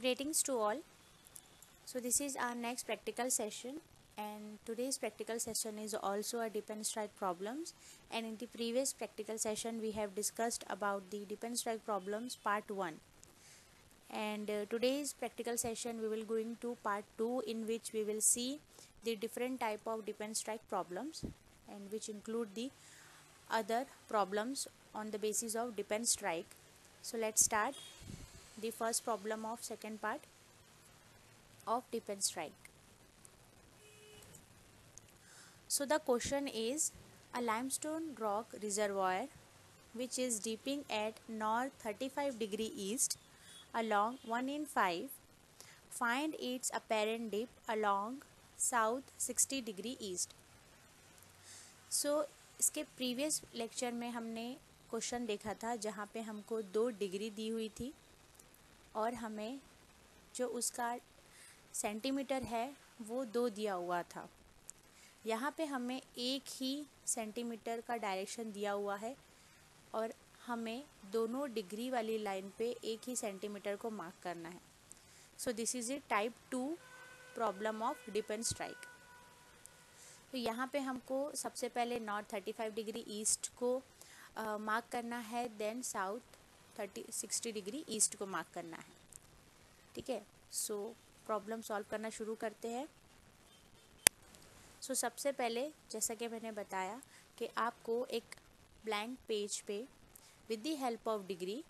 Greetings to all. So this is our next practical session, and today's practical session is also a dip and strike problems. And in the previous practical session we have discussed about the dip and strike problems part 1. And today's practical session we will going to part 2, in which we will see the different type of dip and strike problems, and which include the other problems on the basis of dip and strike. So let's start the first problem of second part of dip and strike. So the question is, a limestone rock reservoir which is dipping at north 35 degree east along 1 in 5, find its apparent dip along south 60 degree east. So इसके previous lecture में हमने question देखा था जहाँ पे हमको 2 degree दी हुई थी और हमें जो उसका सेंटीमीटर है वो 2 दिया हुआ था। यहाँ पे हमें एक ही सेंटीमीटर का डायरेक्शन दिया हुआ है और हमें दोनों डिग्री वाली लाइन पे एक ही सेंटीमीटर को मार्क करना है। So this is a type 2 problem of dip and strike. तो यहाँ पे हमको सबसे पहले नॉर्थ 35 डिग्री ईस्ट को मार्क करना है, देन साउथ 60 डिग्री ईस्ट को मार्क करना है। ठीक है, सो प्रॉब्लम सॉल्व करना शुरू करते हैं। सो सबसे पहले जैसा कि मैंने बताया कि आपको एक ब्लैंक पेज पे with the help of degree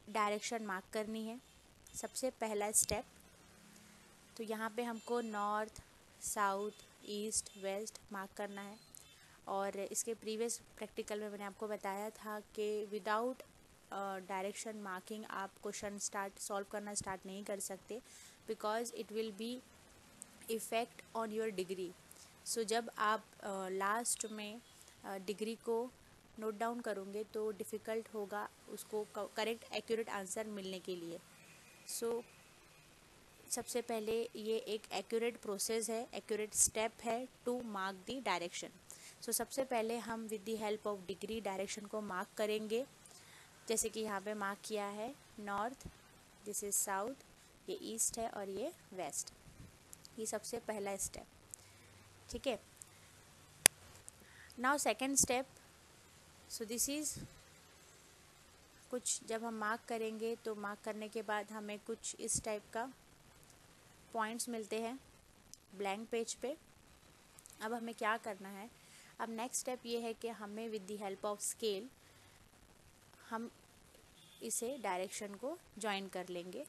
direction mark करनी है। सबसे पहला स्टेप, तो यहाँ पे हमको north, south, east, west mark करना है। और इसके प्रीवियस प्रैक्टिकल में मैंने आपको बताया था कि विदाउट डायरेक्शन मार्किंग आप क्वेश्चन सॉल्व करना स्टार्ट नहीं कर सकते, because it will be effect on your degree. So जब आप लास्ट में डिग्री को नोट डाउन करोगे तो डिफ़िकल्ट होगा उसको करेक्ट एक्यूरेट आंसर मिलने के लिए। सो सबसे पहले ये एक एक्यूरेट प्रोसेस है, एक्यूरेट स्टेप है टू मार्क दी डायरेक्शन। सो सबसे पहले हम with the help of degree direction को मार्क करेंगे, जैसे कि यहाँ पे मार्क किया है नॉर्थ, दिस इज़ साउथ, ये ईस्ट है और ये वेस्ट। ये सबसे पहला स्टेप। ठीक है, now second step. So this is कुछ जब हम मार्क करेंगे तो मार्क करने के बाद हमें कुछ इस टाइप का पॉइंट्स मिलते हैं ब्लैंक पेज पे। अब हमें क्या करना है, अब नेक्स्ट स्टेप ये है कि हमें with the help of scale हम इसे डायरेक्शन को ज्वाइन कर लेंगे।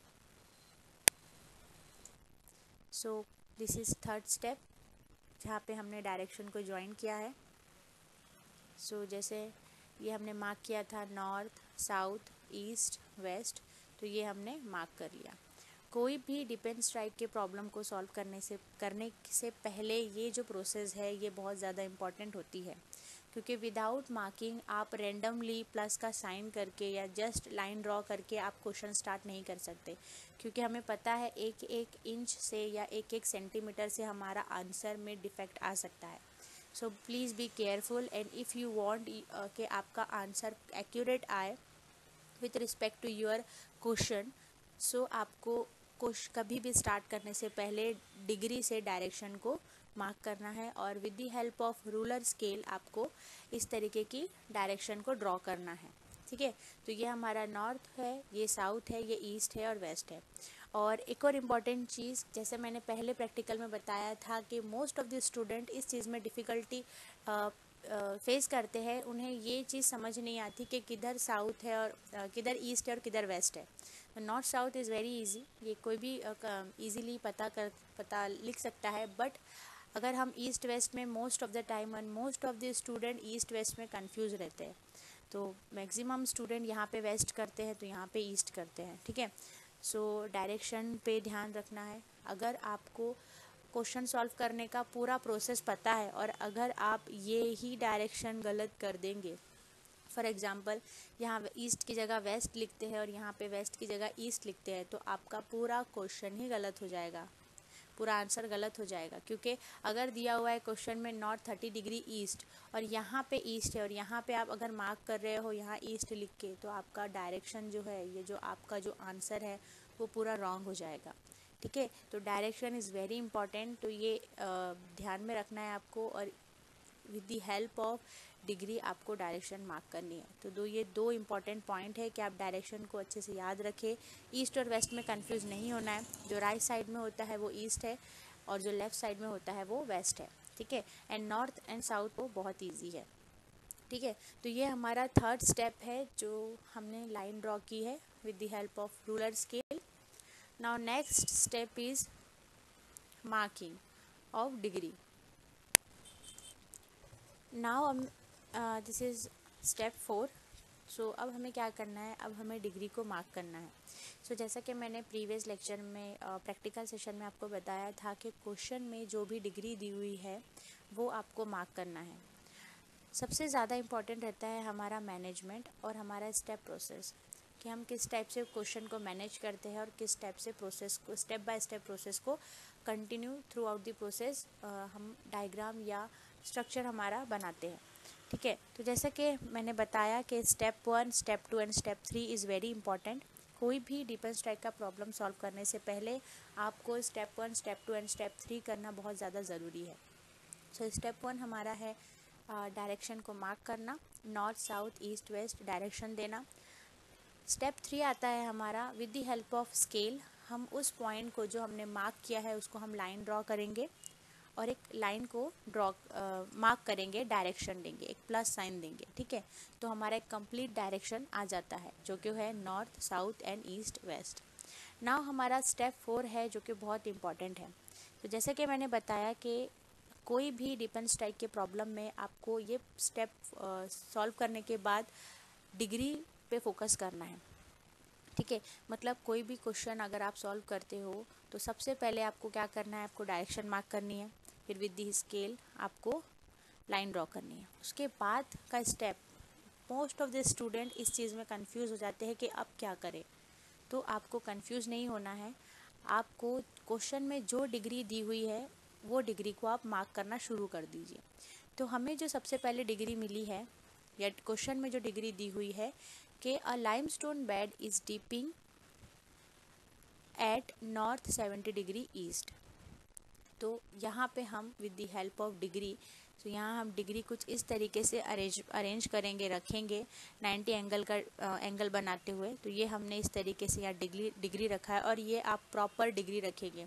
सो दिस इज़ थर्ड स्टेप जहाँ पे हमने डायरेक्शन को ज्वाइन किया है। सो जैसे ये हमने मार्क किया था नॉर्थ, साउथ, ईस्ट, वेस्ट, तो ये हमने मार्क कर लिया। कोई भी डिप एंड स्ट्राइक के प्रॉब्लम को सॉल्व करने से पहले ये जो प्रोसेस है ये बहुत ज़्यादा इम्पॉर्टेंट होती है, क्योंकि विदाउट मार्किंग आप रेंडमली प्लस का साइन करके या जस्ट लाइन ड्रॉ करके आप क्वेश्चन स्टार्ट नहीं कर सकते, क्योंकि हमें पता है एक एक इंच से या एक एक सेंटीमीटर से हमारा आंसर में डिफेक्ट आ सकता है। So please be careful, and if you want कि आपका आंसर एक्यूरेट आए with respect to your question, so आपको कभी भी स्टार्ट करने से पहले डिग्री से डायरेक्शन को मार्क करना है और with the help of ruler scale आपको इस तरीके की डायरेक्शन को ड्रॉ करना है। ठीक है, तो ये हमारा नॉर्थ है, ये साउथ है, ये ईस्ट है और वेस्ट है। और एक और इम्पॉर्टेंट चीज़, जैसे मैंने पहले प्रैक्टिकल में बताया था कि मोस्ट ऑफ द स्टूडेंट इस चीज़ में डिफ़िकल्टी फेस करते हैं, उन्हें ये चीज़ समझ नहीं आती कि किधर साउथ है और किधर ईस्ट है और किधर वेस्ट है। North south is very easy, ये कोई भी इजीली पता लिख सकता है, बट अगर हम ईस्ट वेस्ट में most of the time and most of the student east west में कंफ्यूज रहते हैं, तो मैक्सिमम स्टूडेंट यहाँ पे वेस्ट करते हैं तो यहाँ पे ईस्ट करते हैं। ठीक है, सो डायरेक्शन पे ध्यान रखना है। अगर आपको क्वेश्चन सॉल्व करने का पूरा प्रोसेस पता है और अगर आप ये ही डायरेक्शन गलत कर देंगे, फॉर एग्ज़ाम्पल यहाँ ईस्ट की जगह वेस्ट लिखते हैं और यहाँ पे वेस्ट की जगह ईस्ट लिखते हैं, तो आपका पूरा क्वेश्चन ही गलत हो जाएगा। पूरा आंसर गलत हो जाएगा, क्योंकि अगर दिया हुआ है क्वेश्चन में नॉर्थ 30 डिग्री ईस्ट और यहाँ पे ईस्ट है और यहाँ पे आप अगर मार्क कर रहे हो यहाँ ईस्ट लिख के, तो आपका डायरेक्शन जो है, ये जो आपका जो आंसर है वो पूरा रॉन्ग हो जाएगा। ठीक है, तो डायरेक्शन इज़ वेरी इंपॉर्टेंट, तो ये ध्यान में रखना है आपको, और with the help of degree आपको डायरेक्शन मार्क करनी है। तो ये दो इम्पॉर्टेंट पॉइंट है कि आप डायरेक्शन को अच्छे से याद रखें। ईस्ट और वेस्ट में कंफ्यूज नहीं होना है, जो राइट साइड में होता है वो ईस्ट है और जो लेफ़्ट साइड में होता है वो वेस्ट है। ठीक है, एंड नॉर्थ एंड साउथ वो बहुत ईजी है। ठीक है, तो ये हमारा थर्ड स्टेप है जो हमने लाइन ड्रॉ की है with the help of ruler scale. Now next step is marking of degree. Now this is step 4। सो अब हमें क्या करना है, अब हमें डिग्री को मार्क करना है। सो जैसा कि मैंने प्रीवियस लेक्चर में प्रैक्टिकल सेशन में आपको बताया था कि क्वेश्चन में जो भी डिग्री दी हुई है वो आपको मार्क करना है। सबसे ज़्यादा इम्पॉर्टेंट रहता है हमारा मैनेजमेंट और हमारा स्टेप प्रोसेस, कि हम किस टाइप से क्वेश्चन को मैनेज करते हैं और किस टाइप से प्रोसेस को, स्टेप बाय स्टेप प्रोसेस को continue through out the process हम डायग्राम या स्ट्रक्चर हमारा बनाते हैं। ठीक है, तो जैसा कि मैंने बताया कि step 1, step 2 and step 3 is very important. कोई भी डिफेंस स्ट्राइक का प्रॉब्लम सॉल्व करने से पहले आपको स्टेप 1, स्टेप 2 एंड स्टेप 3 करना बहुत ज़्यादा ज़रूरी है। सो स्टेप 1 हमारा है डायरेक्शन को मार्क करना, north south east west direction देना। स्टेप 3 आता है हमारा with the help of scale, हम उस पॉइंट को जो हमने मार्क किया है उसको हम लाइन ड्रॉ करेंगे और एक लाइन को मार्क करेंगे, डायरेक्शन देंगे, एक प्लस साइन देंगे। ठीक है, तो हमारा एक कंप्लीट डायरेक्शन आ जाता है जो कि है north south and east west. Now हमारा स्टेप 4 है जो कि बहुत इंपॉर्टेंट है। तो जैसे कि मैंने बताया कि कोई भी डिफेंस स्ट्राइक के प्रॉब्लम में आपको ये स्टेप सॉल्व करने के बाद डिग्री पे फोकस करना है। ठीक है, मतलब कोई भी क्वेश्चन अगर आप सॉल्व करते हो तो सबसे पहले आपको क्या करना है, आपको डायरेक्शन मार्क करनी है, फिर विद दी स्केल आपको लाइन ड्रॉ करनी है। उसके बाद का step, most of the student इस चीज़ में कंफ्यूज हो जाते हैं कि अब क्या करें। तो आपको कंफ्यूज नहीं होना है, आपको क्वेश्चन में जो डिग्री दी हुई है वो डिग्री को आप मार्क करना शुरू कर दीजिए। तो हमें जो सबसे पहले डिग्री मिली है या क्वेश्चन में जो डिग्री दी हुई है कि a limestone bed is dipping at north 70 degree east. तो यहाँ पे हम with the help of degree, तो यहाँ हम डिग्री कुछ इस तरीके से अरेंज करेंगे, रखेंगे 90 एंगल का एंगल बनाते हुए। तो ये हमने इस तरीके से यहाँ डिग्री रखा है और ये आप प्रॉपर डिग्री रखेंगे,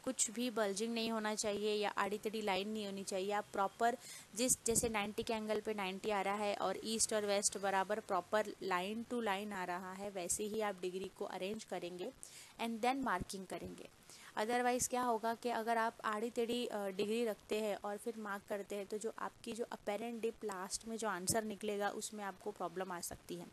कुछ भी बल्जिंग नहीं होना चाहिए या आड़ी टेढ़ी लाइन नहीं होनी चाहिए। आप प्रॉपर जैसे 90 के एंगल पे 90 आ रहा है और ईस्ट और वेस्ट बराबर प्रॉपर लाइन टू लाइन आ रहा है, वैसे ही आप डिग्री को अरेंज करेंगे एंड देन मार्किंग करेंगे। अदरवाइज़ क्या होगा कि अगर आप आड़ी टेढ़ी डिग्री रखते हैं और फिर मार्क करते हैं तो जो आपकी जो अपेरेंट डिप लास्ट में जो आंसर निकलेगा उसमें आपको प्रॉब्लम आ सकती है।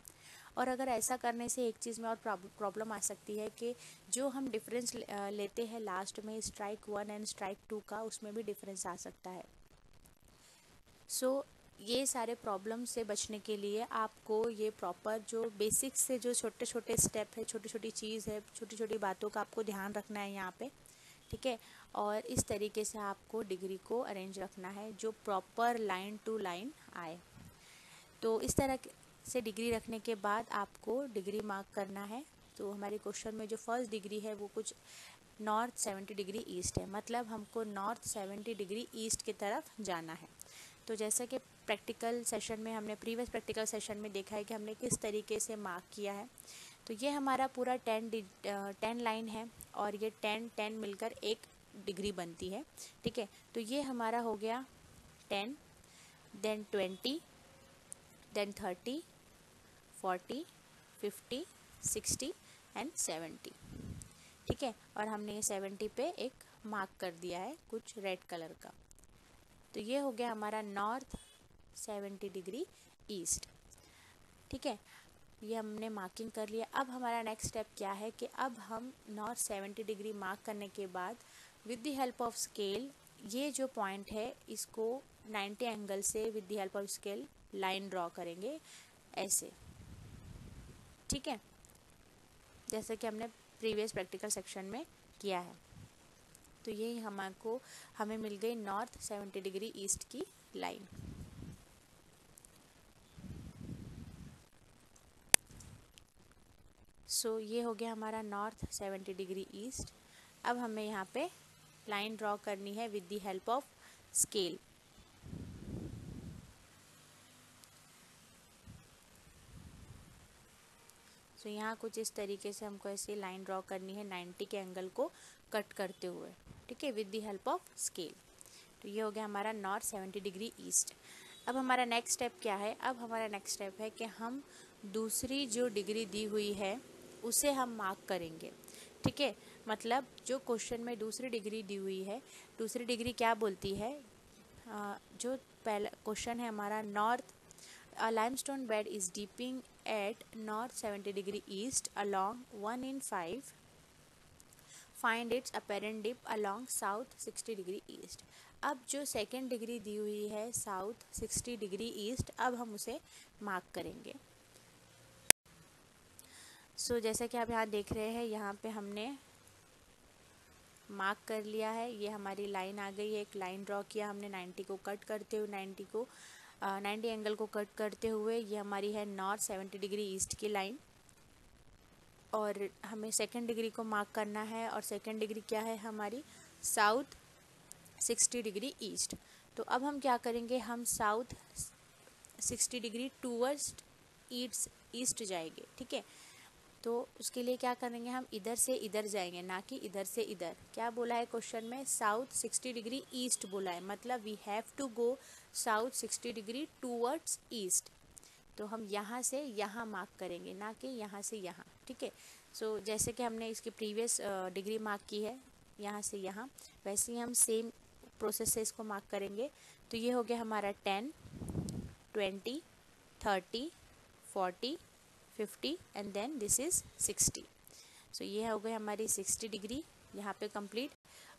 और अगर ऐसा करने से एक चीज़ में और प्रॉब्लम आ सकती है कि जो हम डिफरेंस लेते हैं लास्ट में स्ट्राइक 1 एंड स्ट्राइक 2 का, उसमें भी डिफरेंस आ सकता है। सो ये सारे प्रॉब्लम से बचने के लिए आपको ये प्रॉपर जो बेसिक्स से जो छोटे छोटे स्टेप है, छोटी छोटी चीज़ है, छोटी छोटी बातों का आपको ध्यान रखना है यहाँ पे। ठीक है, और इस तरीके से आपको डिग्री को अरेंज रखना है जो प्रॉपर लाइन टू लाइन आए। तो इस तरह से डिग्री रखने के बाद आपको डिग्री मार्क करना है। तो हमारे क्वेश्चन में जो फर्स्ट डिग्री है वो कुछ नॉर्थ 70 डिग्री ईस्ट है, मतलब हमको नॉर्थ 70 डिग्री ईस्ट की तरफ जाना है। तो जैसा कि प्रैक्टिकल सेशन में हमने प्रीवियस प्रैक्टिकल सेशन में देखा है कि हमने किस तरीके से मार्क किया है। तो ये हमारा पूरा 10 लाइन है और ये 10 मिलकर एक डिग्री बनती है। ठीक है, तो ये हमारा हो गया 10, देन 20, देन 30, 40, 50, 60 एंड 70। ठीक है, और हमने ये 70 पे एक मार्क कर दिया है कुछ रेड कलर का। तो ये हो गया हमारा नॉर्थ 70 डिग्री ईस्ट। ठीक है, ये हमने मार्किंग कर लिया। अब हमारा नेक्स्ट स्टेप क्या है कि अब हम नॉर्थ 70 डिग्री मार्क करने के बाद with the help of scale ये जो पॉइंट है इसको 90 एंगल से with the help of scale line draw करेंगे ऐसे। ठीक है, जैसे कि हमने प्रीवियस प्रैक्टिकल सेक्शन में किया है। तो ये हमें मिल गई नॉर्थ 70 डिग्री ईस्ट की लाइन। सो ये हो गया हमारा नॉर्थ 70 डिग्री ईस्ट। अब हमें यहाँ पे लाइन ड्रॉ करनी है with the help of scale. So यहाँ कुछ इस तरीके से हमको ऐसे लाइन ड्रॉ करनी है 90 के एंगल को कट करते हुए, ठीक है, with the help of scale. तो ये हो गया हमारा नॉर्थ 70 डिग्री ईस्ट। अब हमारा नेक्स्ट स्टेप क्या है? अब हमारा नेक्स्ट स्टेप है कि हम दूसरी जो डिग्री दी हुई है उसे हम मार्क करेंगे, ठीक है। मतलब जो क्वेश्चन में दूसरी डिग्री दी हुई है, दूसरी डिग्री क्या बोलती है? जो पहला क्वेश्चन है हमारा, north A limestone bed is dipping at north 70 degree east along 1 in 5. Find its apparent dip along south 60 degree east. अब जो सेकेंड डिग्री दी हुई है साउथ 60 डिग्री ईस्ट, अब हम उसे मार्क करेंगे। सो जैसा कि आप यहाँ देख रहे हैं, यहाँ पे हमने मार्क कर लिया है। ये हमारी लाइन आ गई है, एक लाइन ड्रॉ किया हमने 90 को कट करते हुए, 90 एंगल को कट करते हुए। ये हमारी है नॉर्थ 70 डिग्री ईस्ट की लाइन, और हमें सेकेंड डिग्री को मार्क करना है, और सेकेंड डिग्री क्या है हमारी? South 60 degree east. तो अब हम क्या करेंगे? हम साउथ 60 डिग्री टूवर्ड्स ईस्ट जाएंगे, ठीक है। तो उसके लिए क्या करेंगे? हम इधर से इधर जाएंगे, ना कि इधर से इधर। क्या बोला है क्वेश्चन में? साउथ 60 डिग्री ईस्ट बोला है, मतलब we have to go south 60 degree towards east. तो हम यहाँ से यहाँ मार्क करेंगे, ना कि यहाँ से यहाँ, ठीक है। सो जैसे कि हमने इसकी प्रीवियस डिग्री मार्क की है यहाँ से यहाँ, वैसे ही हम सेम प्रोसेस से इसको मार्क करेंगे। तो ये हो गया हमारा 10, 20, 30, 40, 50 एंड देन दिस इज़ 60। सो ये हो गई हमारी 60 डिग्री यहाँ पे कंप्लीट,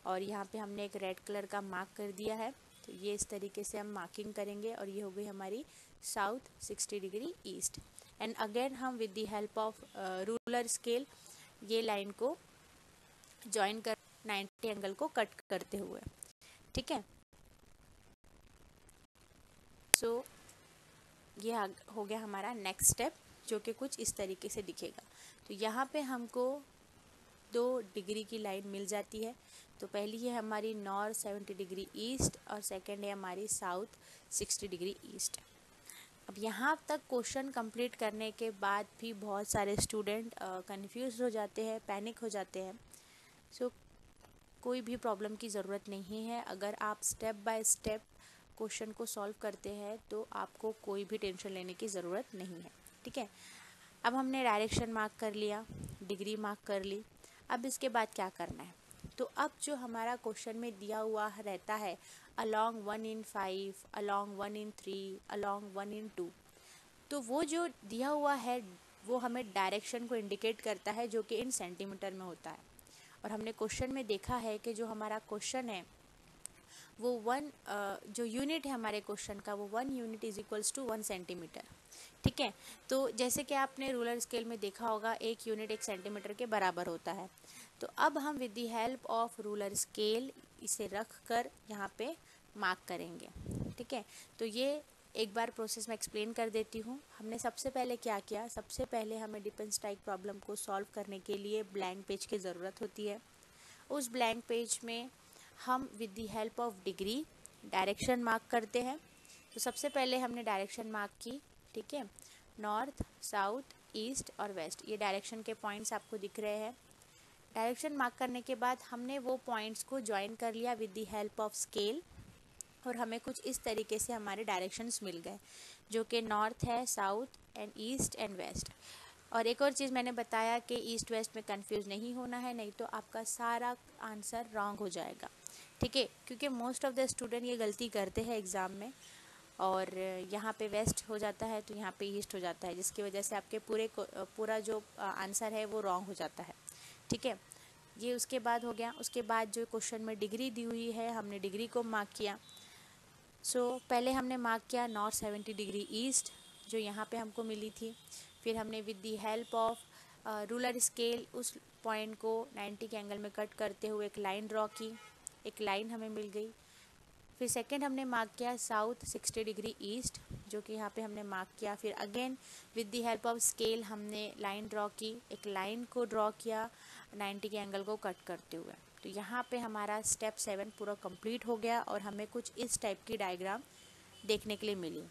और यहाँ पे हमने एक रेड कलर का मार्क कर दिया है। तो ये इस तरीके से हम मार्किंग करेंगे, और ये हो गई हमारी south 60 degree east. And again हम with the help of ruler scale ये लाइन को जॉइन कर 90 एंगल को कट करते हुए, ठीक है। सो ये हो गया हमारा नेक्स्ट स्टेप, जो कि कुछ इस तरीके से दिखेगा। तो यहाँ पे हमको 2 डिग्री की लाइन मिल जाती है। तो पहली है हमारी नॉर्थ 70 डिग्री ईस्ट, और सेकंड है हमारी साउथ 60 डिग्री ईस्ट। अब यहाँ तक क्वेश्चन कंप्लीट करने के बाद भी बहुत सारे स्टूडेंट कंफ्यूज हो जाते हैं, पैनिक हो जाते हैं। सो कोई भी प्रॉब्लम की ज़रूरत नहीं है। अगर आप स्टेप बाय स्टेप क्वेश्चन को सॉल्व करते हैं तो आपको कोई भी टेंशन लेने की ज़रूरत नहीं है, ठीक है। अब हमने डायरेक्शन मार्क कर लिया, डिग्री मार्क कर ली। अब इसके बाद क्या करना है? तो अब जो हमारा क्वेश्चन में दिया हुआ रहता है along 1 in 5, along 1 in 3, along 1 in 2, तो वो जो दिया हुआ है वो हमें डायरेक्शन को इंडिकेट करता है, जो कि इन सेंटीमीटर में होता है। और हमने क्वेश्चन में देखा है कि जो हमारा क्वेश्चन है वो जो यूनिट है हमारे क्वेश्चन का, वो 1 unit is equals to 1 centimetre, ठीक है। तो जैसे कि आपने रूलर स्केल में देखा होगा, 1 यूनिट 1 सेंटीमीटर के बराबर होता है। तो अब हम with the help of ruler scale इसे रख कर यहाँ पे मार्क करेंगे, ठीक है। तो ये एक बार प्रोसेस में एक्सप्लेन कर देती हूँ। हमने सबसे पहले क्या किया? सबसे पहले हमें डिप एंड स्ट्राइक प्रॉब्लम को सॉल्व करने के लिए ब्लैंक पेज की ज़रूरत होती है। उस ब्लैंक पेज में हम with the help of degree direction mark करते हैं। तो सबसे पहले हमने डायरेक्शन मार्क की, ठीक है। नॉर्थ, साउथ, ईस्ट और वेस्ट, ये डायरेक्शन के पॉइंट्स आपको दिख रहे हैं। डायरेक्शन मार्क करने के बाद हमने वो पॉइंट्स को ज्वाइन कर लिया with the help of scale, और हमें कुछ इस तरीके से हमारे डायरेक्शंस मिल गए, जो कि नॉर्थ है, south and east and west. और एक और चीज़ मैंने बताया कि ईस्ट वेस्ट में कंफ्यूज नहीं होना है, नहीं तो आपका सारा आंसर रॉन्ग हो जाएगा, ठीक है। क्योंकि मोस्ट ऑफ द स्टूडेंट ये गलती करते हैं एग्ज़ाम में, और यहाँ पे वेस्ट हो जाता है तो यहाँ पे ईस्ट हो जाता है, जिसकी वजह से आपके पूरा जो आंसर है वो रॉन्ग हो जाता है, ठीक है। ये उसके बाद हो गया। उसके बाद जो क्वेश्चन में डिग्री दी हुई है, हमने डिग्री को मार्क किया। पहले हमने मार्क किया नॉर्थ 70 डिग्री ईस्ट, जो यहाँ पे हमको मिली थी। फिर हमने with the help of ruler scale उस पॉइंट को 90 के एंगल में कट करते हुए एक लाइन ड्रॉ की। एक लाइन हमें मिल गई। फिर सेकंड हमने मार्क किया साउथ 60 डिग्री ईस्ट, जो कि यहाँ पे हमने मार्क किया। फिर again with the help of scale हमने लाइन ड्रॉ की, एक लाइन को ड्रॉ किया 90 के एंगल को कट करते हुए। तो यहाँ पे हमारा स्टेप 7 पूरा कंप्लीट हो गया और हमें कुछ इस टाइप की डायग्राम देखने के लिए मिली।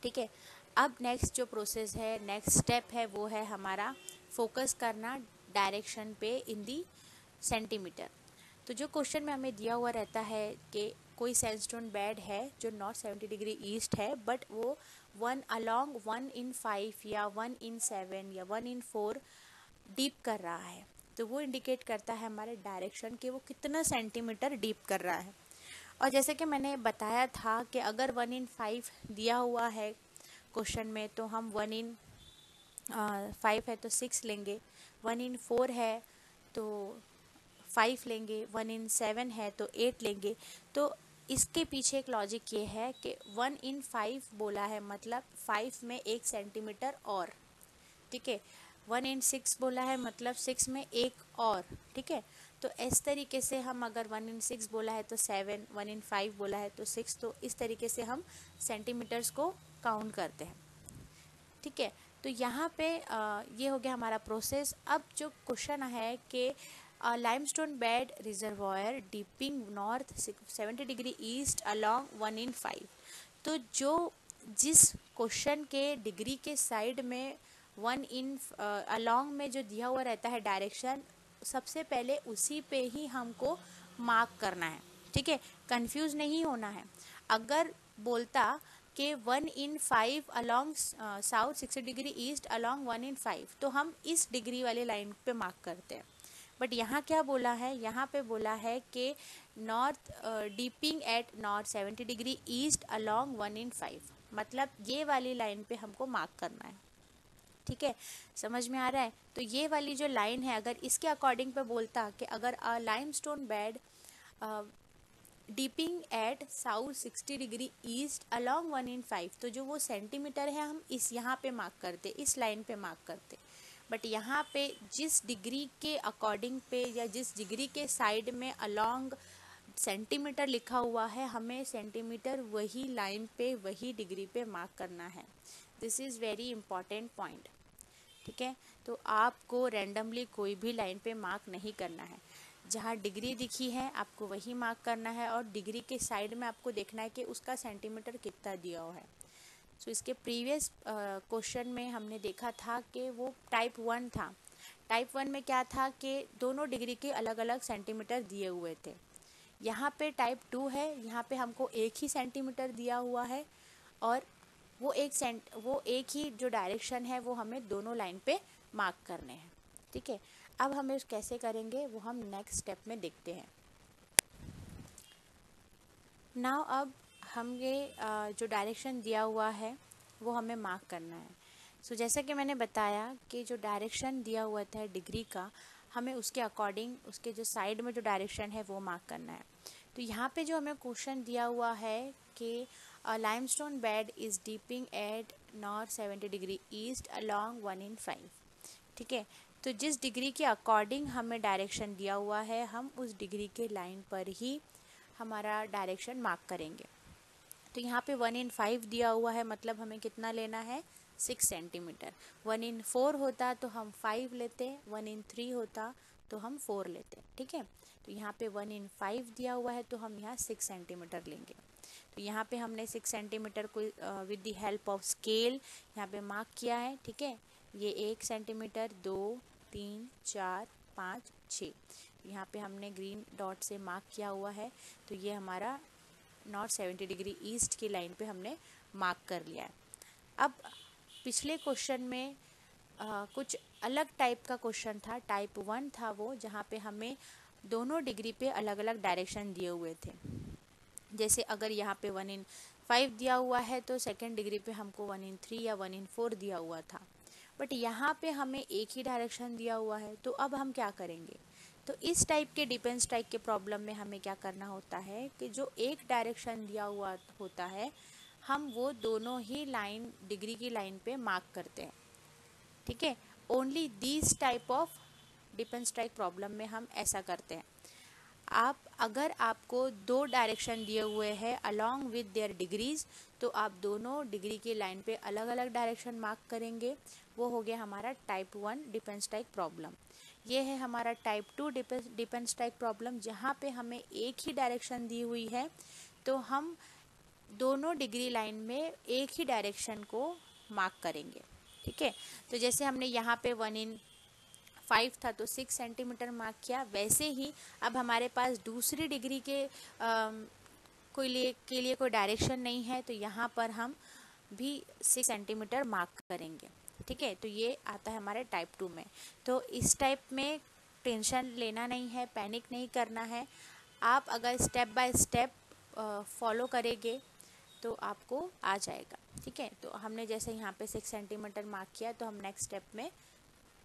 ठीक है, अब नेक्स्ट जो प्रोसेस है, नेक्स्ट स्टेप है, वो है हमारा फोकस करना डायरेक्शन पे इन दी सेंटीमीटर। तो जो क्वेश्चन में हमें दिया हुआ रहता है कि कोई सैंडस्टोन बेड है जो नॉर्थ 70 डिग्री ईस्ट है, बट वो 1/5 या 1/7 या 1/4 डीप कर रहा है, तो वो इंडिकेट करता है हमारे डायरेक्शन कि वो कितना सेंटीमीटर डीप कर रहा है। और जैसे कि मैंने बताया था कि अगर 1/5 दिया हुआ है क्वेश्चन में, तो हम 1/5 है तो 6 लेंगे, 1/4 है तो 5 लेंगे, 1/7 है तो 8 लेंगे। तो इसके पीछे एक लॉजिक ये है कि 1/5 बोला है मतलब 5 में 1 सेंटीमीटर और, ठीक है। 1/6 बोला है मतलब 6 में 1 और, ठीक है। तो इस तरीके से हम अगर 1/6 बोला है तो 7, 1/5 बोला है तो 6, तो इस तरीके से हम सेंटीमीटर्स को काउंट करते हैं, ठीक है। तो यहाँ पे ये हो गया हमारा प्रोसेस। अब जो क्वेश्चन है कि limestone bed reservoir डीपिंग north 70 degree east along 1/5। तो जिस क्वेश्चन के डिग्री के साइड में 1 अलोंग में जो दिया हुआ रहता है डायरेक्शन, सबसे पहले उसी पे ही हमको मार्क करना है, ठीक है। कंफ्यूज नहीं होना है। अगर बोलता कि 1/5 along south 60 degree east along 1/5, तो हम इस डिग्री वाले लाइन पे मार्क करते हैं। बट यहाँ क्या बोला है, यहाँ पे बोला है कि north dipping at north 70 degree east along 1/5, मतलब ये वाली लाइन पे हमको मार्क करना है, ठीक है। समझ में आ रहा है? तो ये वाली जो लाइन है, अगर इसके अकॉर्डिंग पे बोलता कि अगर limestone bed dipping at south 60 degree east along 1/5, तो जो वो सेंटीमीटर है हम इस यहाँ पे मार्क करते, इस लाइन पे मार्क करते। बट यहाँ पे जिस डिग्री के अकॉर्डिंग पे या जिस डिग्री के साइड में अलोंग सेंटीमीटर लिखा हुआ है, हमें सेंटीमीटर वही लाइन पे वही डिग्री पे मार्क करना है। This is very important point, ठीक है। तो आपको रैंडमली कोई भी लाइन पे मार्क नहीं करना है, जहाँ डिग्री दिखी है आपको वही मार्क करना है, और डिग्री के साइड में आपको देखना है कि उसका सेंटीमीटर कितना दिया हुआ है। सो इसके प्रीवियस क्वेश्चन में हमने देखा था कि वो टाइप 1 था। टाइप 1 में क्या था कि दोनों डिग्री के अलग अलग सेंटीमीटर दिए हुए थे। यहाँ पे टाइप 2 है, यहाँ पे हमको एक ही सेंटीमीटर दिया हुआ है, और वो एक ही जो डायरेक्शन है वो हमें दोनों लाइन पे मार्क करने हैं, ठीक है। अब हम इस कैसे करेंगे वो हम नेक्स्ट स्टेप में देखते हैं। नाउ अब हम ये जो डायरेक्शन दिया हुआ है वो हमें मार्क करना है। सो जैसा कि मैंने बताया कि जो डायरेक्शन दिया हुआ था डिग्री का, हमें उसके अकॉर्डिंग उसके जो साइड में जो डायरेक्शन है वो मार्क करना है। तो यहाँ पे जो हमें क्वेश्चन दिया हुआ है कि limestone bed is dipping at north 70 degree east along 1/5, ठीक है। तो जिस डिग्री के अकॉर्डिंग हमें डायरेक्शन दिया हुआ है, हम उस डिग्री के लाइन पर ही हमारा डायरेक्शन मार्क करेंगे। तो यहाँ पे 1/5 दिया हुआ है, मतलब हमें कितना लेना है, 6 सेंटीमीटर। 1/4 होता तो हम 5 लेते, 1/3 होता तो हम 4 लेते, ठीक है। तो यहाँ पे 1/5 दिया हुआ है तो हम यहाँ 6 सेंटीमीटर लेंगे। तो यहाँ पे हमने 6 सेंटीमीटर को with the help of scale यहाँ पे मार्क किया है, ठीक है। ये 1 सेंटीमीटर, 2, 3, 4, 5, 6, यहाँ पे हमने ग्रीन डॉट से मार्क किया हुआ है। तो ये हमारा नॉर्थ 70 डिग्री ईस्ट की लाइन पे हमने मार्क कर लिया है। अब पिछले क्वेश्चन में कुछ अलग टाइप का क्वेश्चन था, टाइप 1 था वो, जहाँ पे हमें दोनों डिग्री पे अलग अलग डायरेक्शन दिए हुए थे। जैसे अगर यहाँ पे 1/5 दिया हुआ है तो सेकेंड डिग्री पे हमको 1/3 या 1/4 दिया हुआ था। बट यहाँ पे हमें एक ही डायरेक्शन दिया हुआ है, तो अब हम क्या करेंगे। तो इस टाइप के डिपेंड टाइप के प्रॉब्लम में हमें क्या करना होता है कि जो एक डायरेक्शन दिया हुआ होता है, हम वो दोनों ही लाइन डिग्री की लाइन पे मार्क करते हैं, ठीक है। Only this type of depend type problem में हम ऐसा करते हैं। आप अगर आपको दो डायरेक्शन दिए हुए हैं अलॉन्ग विद देयर डिग्रीज, तो आप दोनों डिग्री की लाइन पे अलग अलग डायरेक्शन मार्क करेंगे। वो हो गया हमारा टाइप 1 डिपेंड स्ट्राइक प्रॉब्लम। ये है हमारा टाइप 2 डिपेंड स्ट्राइक प्रॉब्लम, जहाँ पे हमें एक ही डायरेक्शन दी हुई है, तो हम दोनों डिग्री लाइन में एक ही डायरेक्शन को मार्क करेंगे। ठीक है, तो जैसे हमने यहाँ पे 1/5 था तो 6 सेंटीमीटर मार्क किया, वैसे ही अब हमारे पास दूसरी डिग्री के के लिए कोई डायरेक्शन नहीं है, तो यहाँ पर हम भी 6 सेंटीमीटर मार्क करेंगे। ठीक है, तो ये आता है हमारे टाइप 2 में। तो इस टाइप में टेंशन लेना नहीं है, पैनिक नहीं करना है। आप अगर स्टेप बाय स्टेप फॉलो करेंगे तो आपको आ जाएगा। ठीक है, तो हमने जैसे यहाँ पे 6 सेंटीमीटर मार्क किया, तो हम नेक्स्ट स्टेप में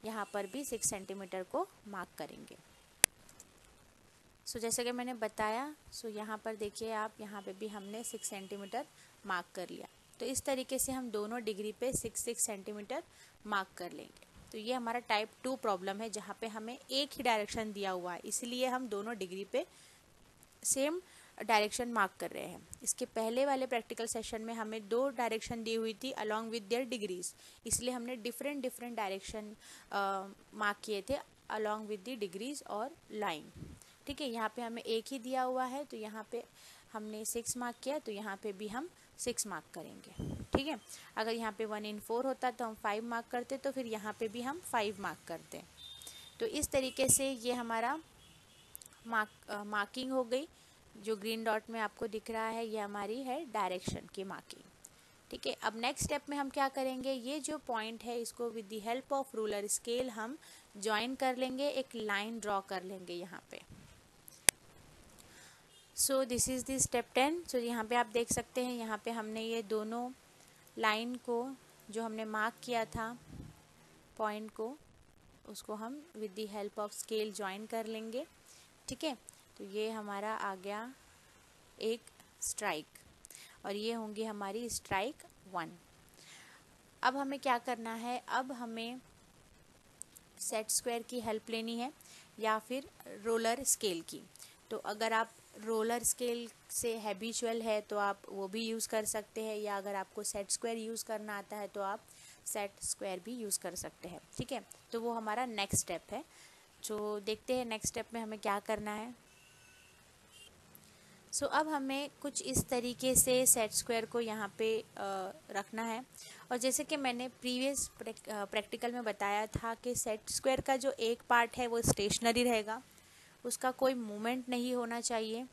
यहाँ पर भी 6 सेंटीमीटर को मार्क करेंगे। जैसे कि मैंने बताया, यहाँ पर देखिए आप, यहाँ पे भी हमने 6 सेंटीमीटर मार्क कर लिया। तो इस तरीके से हम दोनों डिग्री पे 6 सेंटीमीटर मार्क कर लेंगे। तो ये हमारा टाइप 2 प्रॉब्लम है, जहाँ पे हमें एक ही डायरेक्शन दिया हुआ है, इसलिए हम दोनों डिग्री पे सेम डायरेक्शन मार्क कर रहे हैं। इसके पहले वाले प्रैक्टिकल सेशन में हमें दो डायरेक्शन दी हुई थी अलॉन्ग विद देयर डिग्रीज, इसलिए हमने डिफरेंट डायरेक्शन मार्क किए थे अलॉन्ग विद द डिग्रीज और लाइन। ठीक है, यहाँ पे हमें एक ही दिया हुआ है, तो यहाँ पे हमने 6 मार्क किया, तो यहाँ पे भी हम 6 मार्क करेंगे। ठीक है, अगर यहाँ पे 1/4 होता तो हम 5 मार्क करते, तो फिर यहाँ पे भी हम 5 मार्क करते। तो इस तरीके से ये हमारा मार्किंग हो गई। जो ग्रीन डॉट में आपको दिख रहा है, ये हमारी है डायरेक्शन की मार्किंग। ठीक है, अब नेक्स्ट स्टेप में हम क्या करेंगे, ये जो पॉइंट है इसको with the help of ruler scale हम ज्वाइन कर लेंगे, एक लाइन ड्रॉ कर लेंगे यहाँ पे। सो दिस इज़ द स्टेप 10। सो यहाँ पे आप देख सकते हैं, यहाँ पे हमने ये दोनों लाइन को जो हमने मार्क किया था पॉइंट को, उसको हम with the help of scale join कर लेंगे। ठीक है, तो ये हमारा आ गया एक स्ट्राइक, और ये होंगी हमारी स्ट्राइक 1। अब हमें क्या करना है, अब हमें सेट स्क्वायर की हेल्प लेनी है या फिर रोलर स्केल की। तो अगर आप रोलर स्केल से हैबिचुअल है तो आप वो भी यूज़ कर सकते हैं, या अगर आपको सेट स्क्वायर यूज़ करना आता है तो आप सेट स्क्वायर भी यूज़ कर सकते हैं। ठीक है, तो वो हमारा नेक्स्ट स्टेप है। जो देखते हैं नेक्स्ट स्टेप में हमें क्या करना है। अब हमें कुछ इस तरीके से सेट स्क्वायर को यहाँ पे रखना है, और जैसे कि मैंने प्रीवियस प्रैक्टिकल में बताया था कि सेट स्क्वायर का जो एक पार्ट है वो स्टेशनरी रहेगा, उसका कोई मूवमेंट नहीं होना चाहिए।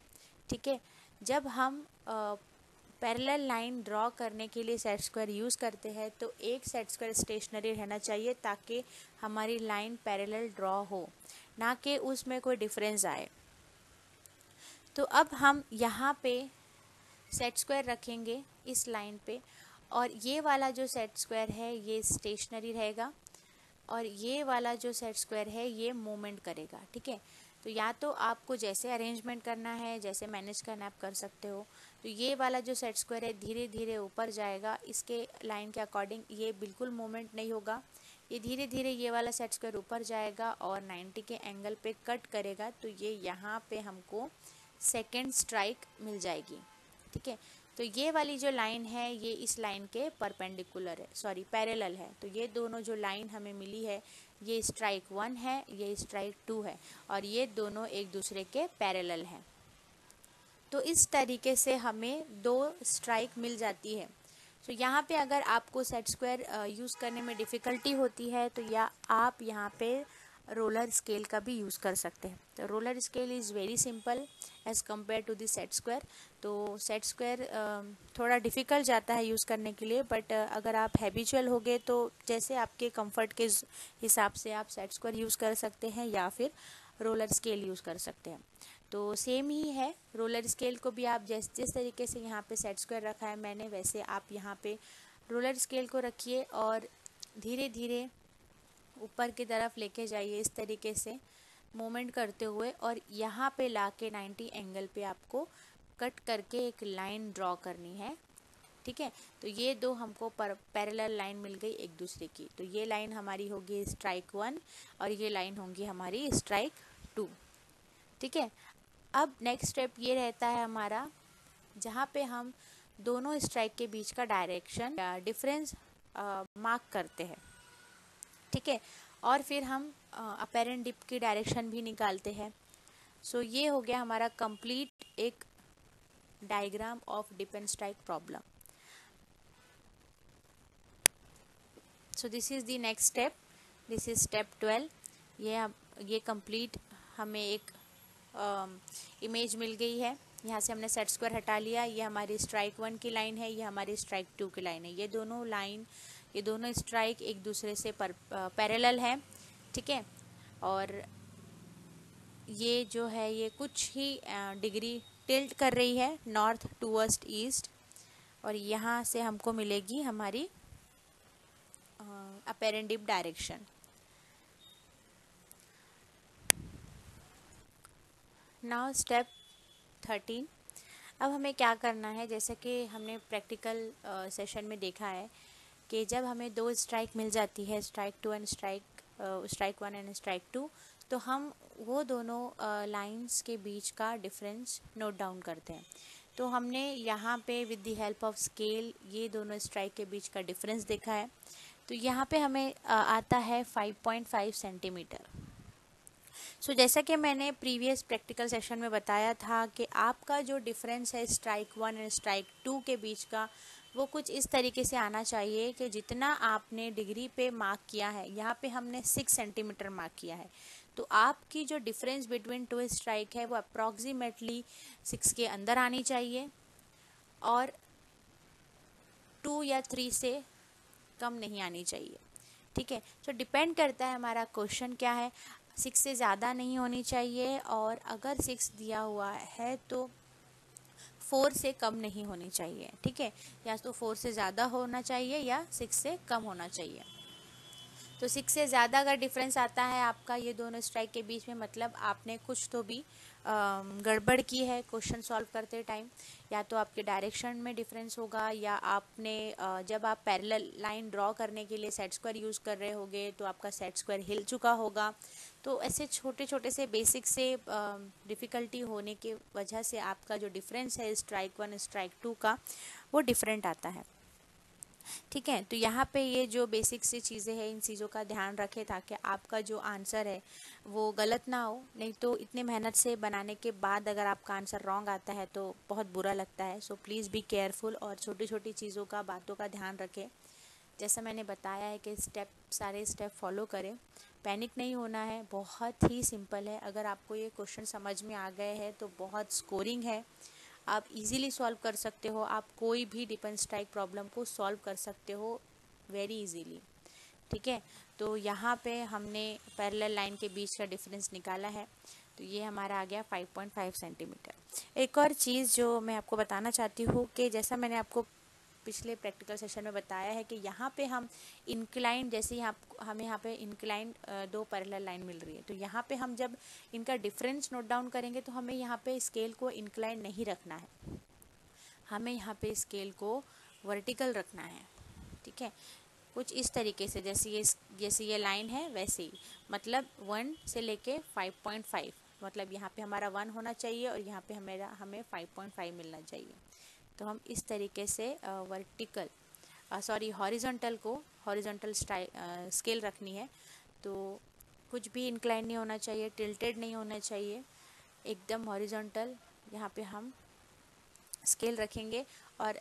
ठीक है, जब हम पैरेलल लाइन ड्रॉ करने के लिए सेट स्क्वायर यूज़ करते हैं तो एक सेट स्क्वायर स्टेशनरी रहना चाहिए, ताकि हमारी लाइन पैरेलल ड्रॉ हो, ना कि उसमें कोई डिफरेंस आए। तो अब हम यहाँ पे सेट स्क्वायर रखेंगे इस लाइन पे, और ये वाला जो सेट स्क्वायर है ये स्टेशनरी रहेगा, और ये वाला जो सेट स्क्वायर है ये मूवमेंट करेगा। ठीक है, तो या तो आपको जैसे अरेंजमेंट करना है, जैसे मैनेज करना आप कर सकते हो। तो ये वाला जो सेट स्क्वायर है धीरे धीरे ऊपर जाएगा, इसके लाइन के अकॉर्डिंग ये बिल्कुल मूवमेंट नहीं होगा। ये धीरे धीरे ये वाला सेट स्क्वायर ऊपर जाएगा और 90 के एंगल पे कट करेगा, तो ये यहाँ पे हमको सेकेंड स्ट्राइक मिल जाएगी। ठीक है, तो ये वाली जो लाइन है ये इस लाइन के परपेंडिकुलर है, सॉरी पैरेलल है। तो ये दोनों जो लाइन हमें मिली है, ये स्ट्राइक 1 है, ये स्ट्राइक 2 है, और ये दोनों एक दूसरे के पैरेलल हैं। तो इस तरीके से हमें दो स्ट्राइक मिल जाती है। तो यहाँ पे अगर आपको सेट स्क्वायर यूज़ करने में डिफ़िकल्टी होती है, तो या आप यहाँ पे रोलर स्केल का भी यूज़ कर सकते हैं। तो roller scale is very simple as compare to the set square. तो सेट स्क्वायर थोड़ा डिफ़िकल्ट जाता है यूज़ करने के लिए, बट अगर आप हैबिचुअल हो गए तो जैसे आपके कंफर्ट के हिसाब से आप सेट स्क्वायर यूज़ कर सकते हैं या फिर रोलर स्केल यूज़ कर सकते हैं। तो सेम ही है, रोलर स्केल को भी आप जिस तरीके से यहाँ पे सेट स्क्वायर रखा है मैंने, वैसे आप यहाँ पे रोलर स्केल को रखिए और धीरे धीरे ऊपर की तरफ लेके जाइए इस तरीके से मूवमेंट करते हुए, और यहाँ पे लाके 90 एंगल पे आपको कट करके एक लाइन ड्रॉ करनी है। ठीक है, तो ये दो हमको पैरेलल लाइन मिल गई एक दूसरे की। तो ये लाइन हमारी होगी स्ट्राइक 1 और ये लाइन होंगी हमारी स्ट्राइक 2। ठीक है, अब नेक्स्ट स्टेप ये रहता है हमारा, जहाँ पे हम दोनों स्ट्राइक के बीच का डायरेक्शन या डिफरेंस मार्क करते हैं, ठीक है। और फिर हम अपेरेंट डिप की डायरेक्शन भी निकालते हैं। सो ये हो गया हमारा कंप्लीट एक diagram of dip and strike problem. So this is the next step, this is step 12। ये कंप्लीट हमें एक इमेज मिल गई है। यहाँ से हमने सेट स्क्वायर हटा लिया। ये हमारी स्ट्राइक 1 की लाइन है, ये हमारी स्ट्राइक 2 की लाइन है। ये दोनों स्ट्राइक एक दूसरे से पैरेलल है, ठीक है। और ये जो है ये कुछ ही डिग्री टिल्ट कर रही है नॉर्थ टूवर्ड्स ईस्ट, और यहाँ से हमको मिलेगी हमारी apparent dip direction. Now step 13। अब हमें क्या करना है, जैसे कि हमने प्रैक्टिकल सेशन में देखा है कि जब हमें दो स्ट्राइक मिल जाती है, स्ट्राइक 1 एंड स्ट्राइक 2, तो हम वो दोनों लाइंस के बीच का डिफरेंस नोट डाउन करते हैं। तो हमने यहाँ पे with the help of scale ये दोनों स्ट्राइक के बीच का डिफरेंस देखा है। तो यहाँ पे हमें आता है 5.5 सेंटीमीटर। सो जैसा कि मैंने प्रीवियस प्रैक्टिकल सेशन में बताया था कि आपका जो डिफरेंस है स्ट्राइक 1 एंड स्ट्राइक 2 के बीच का, वो कुछ इस तरीके से आना चाहिए कि जितना आपने डिग्री पे मार्क किया है, यहाँ पे हमने 6 सेंटीमीटर मार्क किया है, तो आपकी जो डिफरेंस बिटवीन टू स्ट्राइक है वो अप्रॉक्सीमेटली 6 के अंदर आनी चाहिए, और 2 या 3 से कम नहीं आनी चाहिए, ठीक है। तो डिपेंड करता है हमारा क्वेश्चन क्या है। 6 से ज़्यादा नहीं होनी चाहिए, और अगर 6 दिया हुआ है तो 4 से कम नहीं होनी चाहिए, ठीक है। या तो 4 से ज़्यादा होना चाहिए या 6 से कम होना चाहिए। तो 6 से ज़्यादा अगर डिफरेंस आता है आपका ये दोनों स्ट्राइक के बीच में, मतलब आपने कुछ तो भी गड़बड़ की है क्वेश्चन सॉल्व करते टाइम। या तो आपके डायरेक्शन में डिफरेंस होगा, या आपने जब आप पैरेलल लाइन ड्रॉ करने के लिए सेट स्क्वायर यूज़ कर रहे होगे तो आपका सेट स्क्वायर हिल चुका होगा। तो ऐसे छोटे छोटे से बेसिक से डिफ़िकल्टी होने की वजह से आपका जो डिफरेंस है स्ट्राइक 1 स्ट्राइक 2 का, वो डिफरेंट आता है, ठीक है। तो यहाँ पे ये जो बेसिक सी चीज़ें हैं, इन चीज़ों का ध्यान रखें ताकि आपका जो आंसर है वो गलत ना हो। नहीं तो इतने मेहनत से बनाने के बाद अगर आपका आंसर रॉन्ग आता है तो बहुत बुरा लगता है। सो प्लीज़ बी केयरफुल और छोटी छोटी चीज़ों का, बातों का ध्यान रखें। जैसा मैंने बताया है कि सारे स्टेप फॉलो करें, पैनिक नहीं होना है, बहुत ही सिंपल है। अगर आपको ये क्वेश्चन समझ में आ गए हैं तो बहुत स्कोरिंग है, आप इजीली सॉल्व कर सकते हो। आप कोई भी डिप एंड स्ट्राइक प्रॉब्लम को सॉल्व कर सकते हो वेरी इजीली, ठीक है। तो यहाँ पे हमने पैरेलल लाइन के बीच का डिफरेंस निकाला है, तो ये हमारा आ गया 5.5 सेंटीमीटर। एक और चीज़ जो मैं आपको बताना चाहती हूँ कि जैसा मैंने आपको पिछले प्रैक्टिकल सेशन में बताया है कि यहाँ पे हम इंक्लाइन, जैसे हमें यहाँ पे इंक्लाइन दो पैरेलल लाइन मिल रही है, तो यहाँ पे हम जब इनका डिफरेंस नोट डाउन करेंगे तो हमें यहाँ पे स्केल को इंक्लाइन नहीं रखना है, हमें यहाँ पे स्केल को वर्टिकल रखना है, ठीक है। कुछ इस तरीके से, जैसे ये लाइन है वैसे ही, मतलब 1 से लेके 5.5, मतलब यहाँ पे हमारा 1 होना चाहिए और यहाँ पे हमें 5.5 मिलना चाहिए। तो हम इस तरीके से हॉरिजॉन्टल स्केल रखनी है। तो कुछ भी इंक्लाइन नहीं होना चाहिए, टिल्टेड नहीं होना चाहिए, एकदम हॉरिजॉन्टल यहाँ पे हम स्केल रखेंगे, और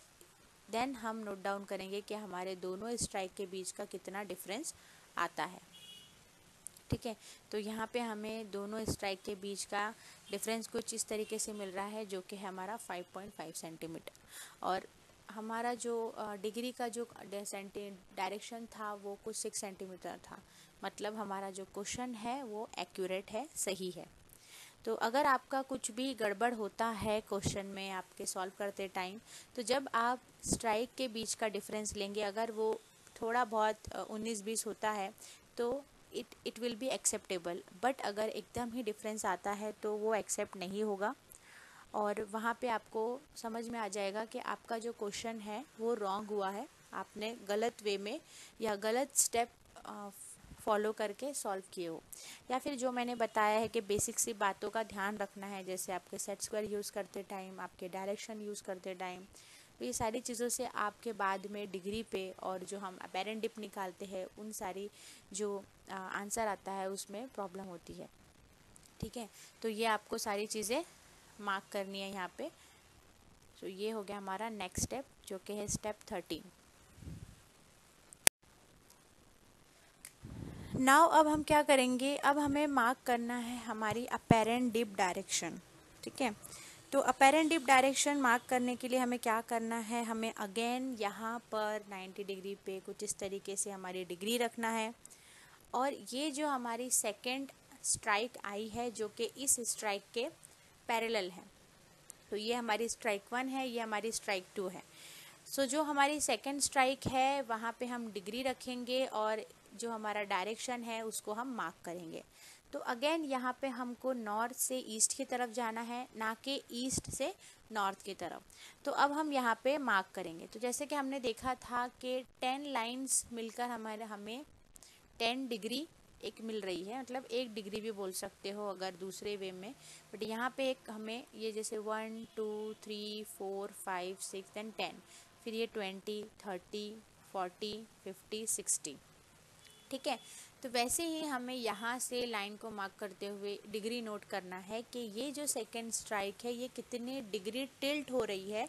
देन हम नोट डाउन करेंगे कि हमारे दोनों स्ट्राइक के बीच का कितना डिफरेंस आता है, ठीक है। तो यहाँ पे हमें दोनों स्ट्राइक के बीच का डिफरेंस कुछ इस तरीके से मिल रहा है, जो कि है हमारा 5.5 सेंटीमीटर, और हमारा जो डिग्री का जो डायरेक्शन था वो कुछ 6 सेंटीमीटर था। मतलब हमारा जो क्वेश्चन है वो एक्यूरेट है, सही है। तो अगर आपका कुछ भी गड़बड़ होता है क्वेश्चन में आपके सॉल्व करते टाइम, तो जब आप स्ट्राइक के बीच का डिफरेंस लेंगे, अगर वो थोड़ा बहुत 19-20 होता है तो it will be acceptable, but अगर एकदम ही डिफरेंस आता है तो वो एक्सेप्ट नहीं होगा, और वहाँ पे आपको समझ में आ जाएगा कि आपका जो क्वेश्चन है वो रॉन्ग हुआ है, आपने गलत वे में या गलत स्टेप फॉलो करके सॉल्व किए हो, या फिर जो मैंने बताया है कि बेसिक सी बातों का ध्यान रखना है, जैसे आपके सेट स्क्वायर यूज़ करते टाइम, आपके डायरेक्शन यूज़ करते टाइम। तो ये सारी चीज़ों से आपके बाद में डिग्री पे और जो हम अपेरेंट डिप निकालते हैं उन सारी जो आंसर आता है उसमें प्रॉब्लम होती है। ठीक है, तो ये आपको सारी चीज़ें मार्क करनी है यहाँ पे। तो ये हो गया हमारा नेक्स्ट स्टेप, जो कि है स्टेप 13। नाउ अब हम क्या करेंगे, अब हमें मार्क करना है हमारी अपेरेंट डिप डायरेक्शन। ठीक है, तो अपेरेंट डिप डायरेक्शन मार्क करने के लिए हमें क्या करना है, हमें अगेन यहाँ पर 90 डिग्री पे कुछ इस तरीके से हमारी डिग्री रखना है। और ये जो हमारी सेकेंड स्ट्राइक आई है जो कि इस स्ट्राइक के पैरेलल है, तो ये हमारी स्ट्राइक 1 है, ये हमारी स्ट्राइक 2 है। सो जो हमारी सेकेंड स्ट्राइक है वहाँ पे हम डिग्री रखेंगे और जो हमारा डायरेक्शन है उसको हम मार्क करेंगे। तो अगेन यहाँ पे हमको नॉर्थ से ईस्ट की तरफ जाना है, ना कि ईस्ट से नॉर्थ की तरफ। तो अब हम यहाँ पे मार्क करेंगे। तो जैसे कि हमने देखा था कि 10 लाइंस मिलकर हमें 10 डिग्री एक मिल रही है, मतलब 1 डिग्री भी बोल सकते हो अगर दूसरे वे में। बट यहाँ पे एक हमें ये जैसे 1 2 3 4 5 6 एंड 10, फिर ये 20 30 40 50 60। ठीक है, तो वैसे ही हमें यहाँ से लाइन को मार्क करते हुए डिग्री नोट करना है कि ये जो सेकेंड स्ट्राइक है ये कितने डिग्री टिल्ट हो रही है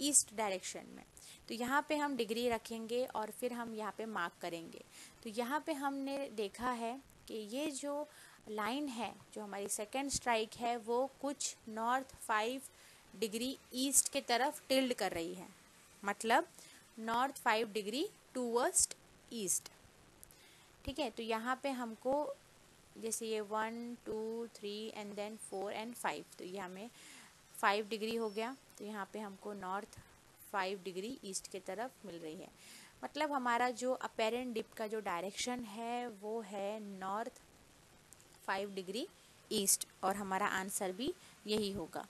ईस्ट डायरेक्शन में। तो यहाँ पे हम डिग्री रखेंगे और फिर हम यहाँ पे मार्क करेंगे। तो यहाँ पे हमने देखा है कि ये जो लाइन है जो हमारी सेकेंड स्ट्राइक है वो कुछ नॉर्थ 5 डिग्री ईस्ट के तरफ टिल्ड कर रही है, मतलब नॉर्थ 5 डिग्री टूवर्ड्स ईस्ट। ठीक है, तो यहाँ पे हमको जैसे ये 1 2 3 एंड देन 4 एंड 5, तो ये हमें 5 डिग्री हो गया। तो यहाँ पे हमको नॉर्थ 5 डिग्री ईस्ट की तरफ मिल रही है, मतलब हमारा जो अपेरेंट डिप का जो डायरेक्शन है वो है नॉर्थ 5 डिग्री ईस्ट, और हमारा आंसर भी यही होगा।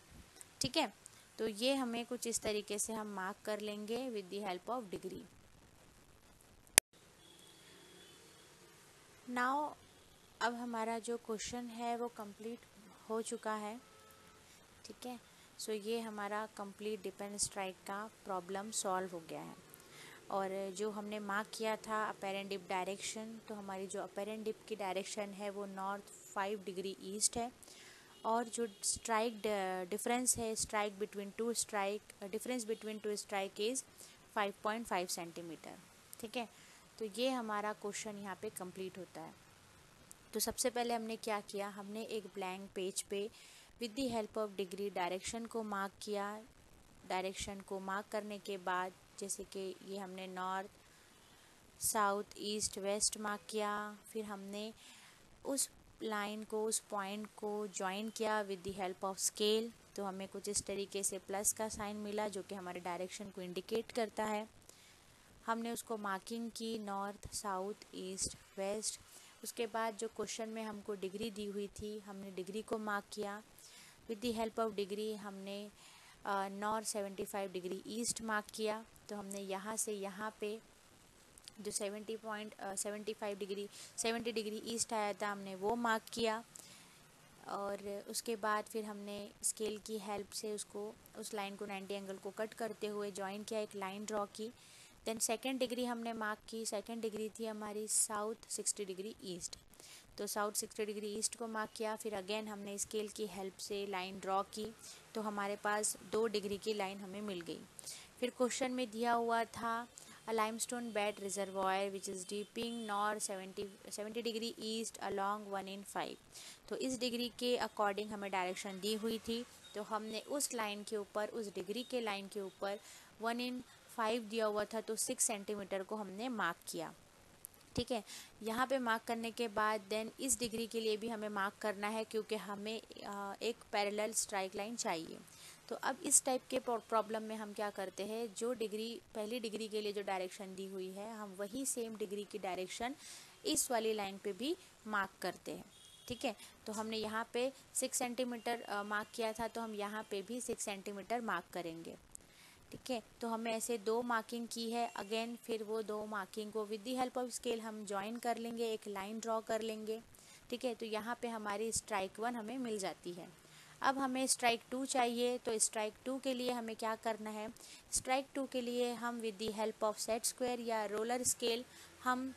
ठीक है, तो ये हमें कुछ इस तरीके से हम मार्क कर लेंगे with the help of degree. Now अब हमारा जो क्वेश्चन है वो कंप्लीट हो चुका है। ठीक है, सो ये हमारा कंप्लीट डिप एंड स्ट्राइक का प्रॉब्लम सॉल्व हो गया है। और जो हमने मार्क किया था अपेरेंट डिप डायरेक्शन, तो हमारी जो अपेरेंट डिप की डायरेक्शन है वो नॉर्थ 5 डिग्री ईस्ट है। और जो स्ट्राइक डिफरेंस है, strike between two strike difference between two strike is 5.5 centimetre. ठीक है, तो ये हमारा क्वेश्चन यहाँ पे कंप्लीट होता है। तो सबसे पहले हमने क्या किया, हमने एक ब्लैंक पेज पे with the help of degree direction को मार्क किया। डायरेक्शन को मार्क करने के बाद जैसे कि ये हमने north south east west mark किया, फिर हमने उस लाइन को उस पॉइंट को ज्वाइन किया with the help of scale. तो हमें कुछ इस तरीके से प्लस का साइन मिला जो कि हमारे डायरेक्शन को इंडिकेट करता है। हमने उसको मार्किंग की नॉर्थ साउथ ईस्ट वेस्ट। उसके बाद जो क्वेश्चन में हमको डिग्री दी हुई थी हमने डिग्री को मार्क किया। With the help of degree हमने नॉर्थ 75 डिग्री ईस्ट मार्क किया। तो हमने यहाँ से यहाँ पे जो 70 डिग्री ईस्ट आया था हमने वो मार्क किया। और उसके बाद फिर हमने स्केल की हेल्प से उस लाइन को 90 एंगल को कट करते हुए ज्वाइन किया, एक लाइन ड्रॉ की। देन सेकेंड डिग्री हमने मार्क की, सेकेंड डिग्री थी हमारी साउथ 60 डिग्री ईस्ट। तो साउथ 60 डिग्री ईस्ट को मार्क किया, फिर अगेन हमने स्केल की हेल्प से लाइन ड्रॉ की। तो हमारे पास 2 डिग्री की लाइन हमें मिल गई। फिर क्वेश्चन में दिया हुआ था a limestone bed reservoir which is dipping north 70 degree east along 1 in 5। तो इस डिग्री के अकॉर्डिंग हमें डायरेक्शन दी हुई थी। तो हमने उस लाइन के ऊपर, उस डिग्री के लाइन के ऊपर 1 in 5 दिया हुआ था, तो 6 सेंटीमीटर को हमने मार्क किया। ठीक है, यहाँ पे मार्क करने के बाद देन इस डिग्री के लिए भी हमें मार्क करना है क्योंकि हमें एक पैरेलल स्ट्राइक लाइन चाहिए। तो अब इस टाइप के प्रॉब्लम में हम क्या करते हैं, जो डिग्री पहली डिग्री के लिए जो डायरेक्शन दी हुई है हम वही सेम डिग्री की डायरेक्शन इस वाली लाइन पे भी मार्क करते हैं। ठीक है, तो हमने यहाँ पे 6 सेंटीमीटर मार्क किया था, तो हम यहाँ पे भी 6 सेंटीमीटर मार्क करेंगे। ठीक है, तो हमें ऐसे 2 मार्किंग की है। अगेन फिर वो 2 मार्किंग को with the help of scale हम ज्वाइन कर लेंगे, एक लाइन ड्रॉ कर लेंगे। ठीक है, तो यहाँ पे हमारी स्ट्राइक 1 हमें मिल जाती है। अब हमें स्ट्राइक 2 चाहिए, तो स्ट्राइक 2 के लिए हमें क्या करना है? स्ट्राइक 2 के लिए हम with the help of set square या रोलर स्केल हम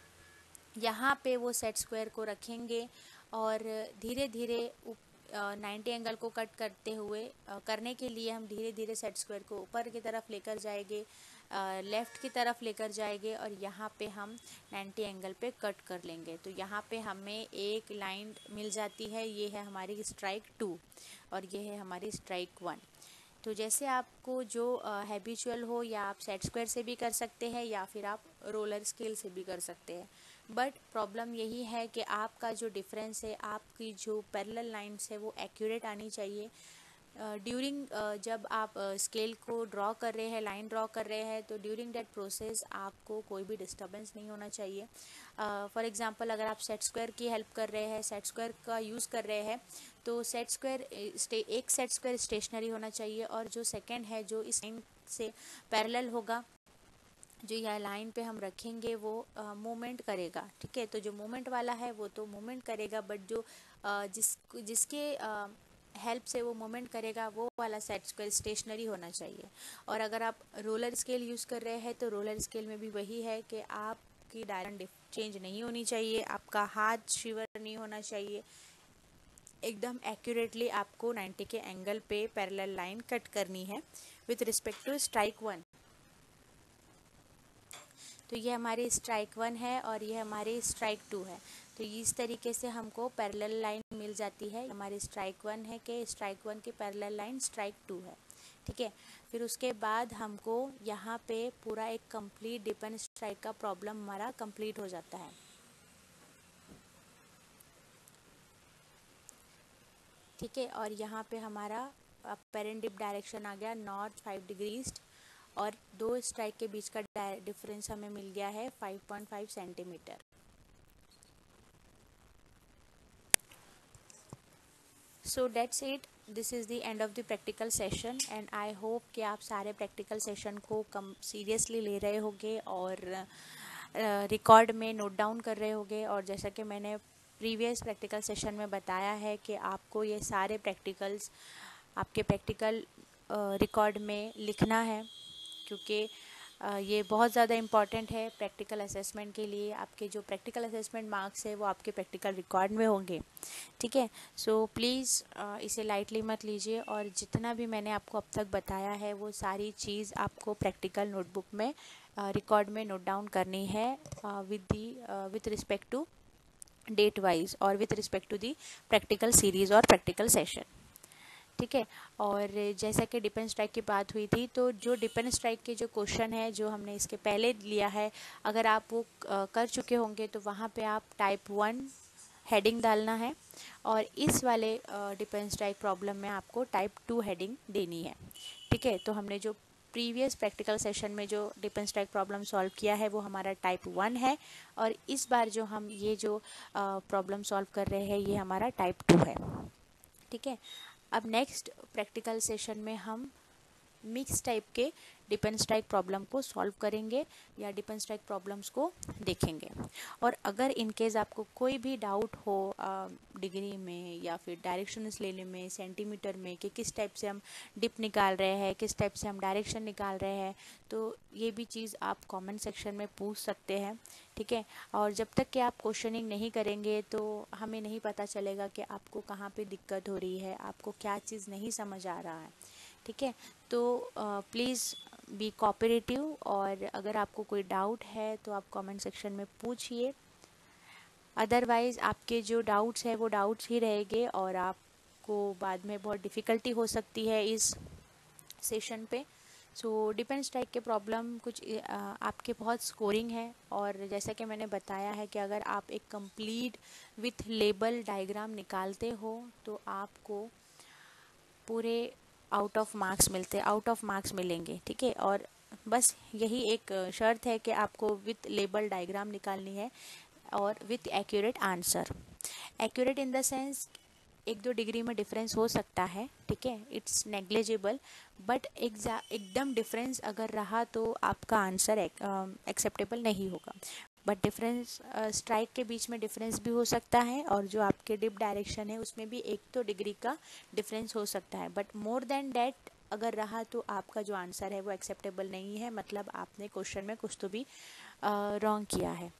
यहाँ पे वो सेट स्क्वायर को रखेंगे और धीरे धीरे 90 एंगल को कट करते हुए करने के लिए हम धीरे धीरे सेट स्क्वायर को ऊपर की तरफ लेकर जाएंगे, लेफ़्ट की तरफ लेकर जाएंगे और यहाँ पे हम 90 एंगल पे कट कर लेंगे। तो यहाँ पे हमें एक लाइन मिल जाती है, ये है हमारी स्ट्राइक 2 और ये है हमारी स्ट्राइक 1। तो जैसे आपको जो हैबिचुअल हो, या आप सेट स्क्वायर से भी कर सकते हैं या फिर आप रोलर स्केल से भी कर सकते हैं। बट प्रॉब्लम यही है कि आपका जो डिफरेंस है, आपकी जो पैरेलल लाइन्स है वो एक्यूरेट आनी चाहिए। ड्यूरिंग जब आप स्केल को ड्रॉ कर रहे हैं, लाइन ड्रॉ कर रहे हैं, तो ड्यूरिंग दैट प्रोसेस आपको कोई भी डिस्टर्बेंस नहीं होना चाहिए। फॉर एग्जांपल अगर आप सेट स्क्वायर की हेल्प कर रहे हैं, सेट स्क्वायर का यूज़ कर रहे हैं, तो सेट स्क्वायर एक सेट स्क्वायर स्टेशनरी होना चाहिए और जो सेकेंड है जो इस लाइन से पैरेलल होगा, जो यह लाइन पे हम रखेंगे वो मूवमेंट करेगा। ठीक है, तो जो मूवमेंट वाला है वो तो मूवमेंट करेगा, बट जो जिसके हेल्प से वो मूवमेंट करेगा वो वाला सेट स्क्वायर स्टेशनरी होना चाहिए। और अगर आप रोलर स्केल यूज़ कर रहे हैं तो रोलर स्केल में भी वही है कि आपकी डायरेक्शन चेंज नहीं होनी चाहिए, आपका हाथ शिवर नहीं होना चाहिए, एकदम एक्यूरेटली आपको 90 के एंगल पे पैरेलल लाइन कट करनी है विथ रिस्पेक्ट टू स्ट्राइक 1। तो ये हमारी स्ट्राइक 1 है और ये हमारी स्ट्राइक 2 है। तो इस तरीके से हमको पैरेलल लाइन मिल जाती है। हमारी स्ट्राइक 1 है कि स्ट्राइक 1 की पैरेलल लाइन स्ट्राइक 2 है। ठीक है, फिर उसके बाद हमको यहाँ पे पूरा एक कंप्लीट डिपेंड स्ट्राइक का प्रॉब्लम हमारा कंप्लीट हो जाता है। ठीक है, और यहाँ पे हमारा अपेरेंट डिप डायरेक्शन आ गया नॉर्थ 5 डिग्री ईस्ट और 2 स्ट्राइक के बीच का डिफरेंस हमें मिल गया है 5.5 centimetre. So that's it, this is the end of the practical session and I hope कि आप सारे प्रैक्टिकल सेशन को कम सीरियसली ले रहे होंगे और रिकॉर्ड में नोट डाउन कर रहे होंगे। और जैसा कि मैंने प्रीवियस प्रैक्टिकल सेशन में बताया है कि आपको ये सारे प्रैक्टिकल्स आपके प्रैक्टिकल रिकॉर्ड में लिखना है, क्योंकि ये बहुत ज़्यादा इम्पॉर्टेंट है प्रैक्टिकल असेसमेंट के लिए। आपके जो प्रैक्टिकल असेसमेंट मार्क्स है वो आपके प्रैक्टिकल रिकॉर्ड में होंगे। ठीक है, सो प्लीज़ इसे लाइटली मत लीजिए और जितना भी मैंने आपको अब तक बताया है वो सारी चीज़ आपको प्रैक्टिकल नोटबुक में रिकॉर्ड में नोट डाउन करनी है with respect to date wise और with respect to the practical series और प्रैक्टिकल सेशन। ठीक है, और जैसा कि डिपेंड स्ट्राइक की बात हुई थी, तो जो डिपेंड स्ट्राइक के जो क्वेश्चन है जो हमने इसके पहले लिया है, अगर आप वो कर चुके होंगे तो वहाँ पे आप टाइप 1 हेडिंग डालना है और इस वाले डिपेंड स्ट्राइक प्रॉब्लम में आपको टाइप 2 हेडिंग देनी है। ठीक है, तो हमने जो प्रीवियस प्रैक्टिकल सेशन में जो डिपेंड स्ट्राइक प्रॉब्लम सॉल्व किया है वो हमारा टाइप 1 है और इस बार जो हम ये जो प्रॉब्लम सॉल्व कर रहे हैं ये हमारा टाइप 2 है। ठीक है, अब नेक्स्ट प्रैक्टिकल सेशन में हम मिक्स टाइप के डिपेंड स्ट्राइक प्रॉब्लम को सॉल्व करेंगे या डिपेंड स्ट्राइक प्रॉब्लम्स को देखेंगे। और अगर इन केस आपको कोई भी डाउट हो डिग्री में या फिर डायरेक्शंस लेने में, सेंटीमीटर में, कि किस टाइप से हम डिप निकाल रहे हैं, किस टाइप से हम डायरेक्शन निकाल रहे हैं, तो ये भी चीज़ आप कमेंट सेक्शन में पूछ सकते हैं। ठीक है, और जब तक कि आप क्वेश्चनिंग नहीं करेंगे तो हमें नहीं पता चलेगा कि आपको कहाँ पे दिक्कत हो रही है, आपको क्या चीज़ नहीं समझ आ रहा है। ठीक है, तो प्लीज़ बी कोऑपरेटिव और अगर आपको कोई डाउट है तो आप कमेंट सेक्शन में पूछिए। अदरवाइज़ आपके जो डाउट्स है वो डाउट्स ही रहेंगे और आपको बाद में बहुत डिफ़िकल्टी हो सकती है इस सेशन पे। सो डिपेंड स्ट्राइक के प्रॉब्लम कुछ आपके बहुत स्कोरिंग है और जैसा कि मैंने बताया है कि अगर आप एक कंप्लीट विथ लेबल डायग्राम निकालते हो तो आपको पूरे आउट ऑफ मार्क्स मिलेंगे। ठीक है, और बस यही एक शर्त है कि आपको विथ लेबल डायग्राम निकालनी है और with accurate answer. Accurate in the sense एक दो डिग्री में डिफरेंस हो सकता है, ठीक है, इट्स नेग्लिजिबल, बट एकदम डिफरेंस अगर रहा तो आपका आंसर एक्सेप्टेबल नहीं होगा। बट डिफरेंस स्ट्राइक के बीच में डिफरेंस भी हो सकता है, और जो आपके डिप डायरेक्शन है उसमें भी एक तो डिग्री का डिफरेंस हो सकता है, बट मोर देन डैट अगर रहा तो आपका जो आंसर है वो एक्सेप्टेबल नहीं है, मतलब आपने क्वेश्चन में कुछ तो भी रॉन्ग किया है,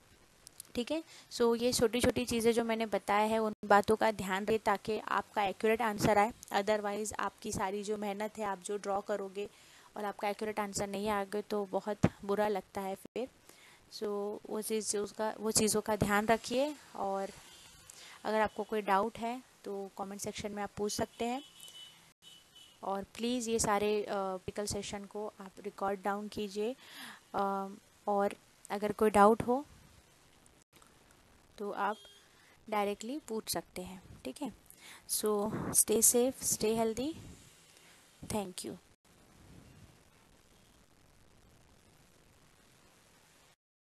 ठीक है। सो ये छोटी छोटी चीज़ें जो मैंने बताया है उन बातों का ध्यान रहे ताकि आपका एक्यूरेट आंसर आए। अदरवाइज़ आपकी सारी जो मेहनत है, आप जो ड्रॉ करोगे और आपका एक्यूरेट आंसर नहीं आएगा तो बहुत बुरा लगता है फिर। सो वो चीज़ों का ध्यान रखिए, और अगर आपको कोई डाउट है तो कमेंट सेक्शन में आप पूछ सकते हैं। और प्लीज़ ये सारे प्रैक्टिकल सेशन को आप रिकॉर्ड डाउन कीजिए, और अगर कोई डाउट हो तो आप डायरेक्टली पूछ सकते हैं, ठीक है। So stay safe, stay healthy, thank you.